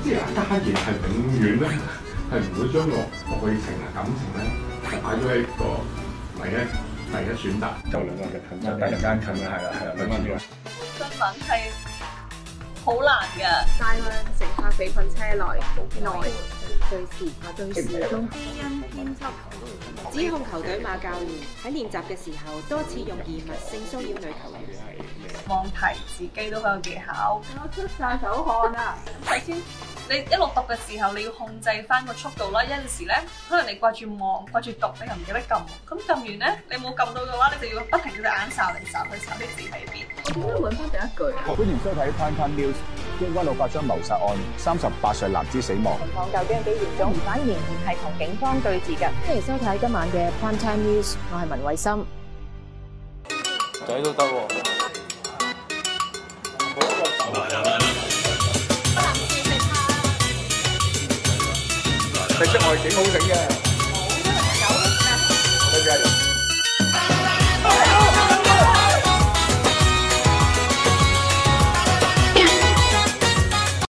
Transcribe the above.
即係家言係永遠咧係唔會將個愛情啊感情咧係擺咗喺個第一選擇，就兩個嘅近就突然間近啦，係啦，兩個嘅。新聞係好難嘅，大量乘客被困車內，最時中基因編輯，指控球隊馬教練喺練習嘅時候多次用異物性騷擾女球員。望題自己都好有技巧。我出晒手汗啊！首先，你一路讀嘅時候，你要控制翻個速度啦。有陣時咧，可能你掛住望、掛住讀，你又唔記得撳。咁撳完咧，你冇撳到嘅話，你就要不停隻眼睄嚟睄去睄啲字喺邊。我點解揾翻第一句啊？歡迎收睇 Prime Time News。將軍澳發生謀殺案，38歲男子死亡。情況究竟有幾嚴重？疑犯仍然係同警方對峙嘅。歡迎收睇今晚嘅 Prime Time News，我係文慧心。仔都得喎。食得外景好整嘅。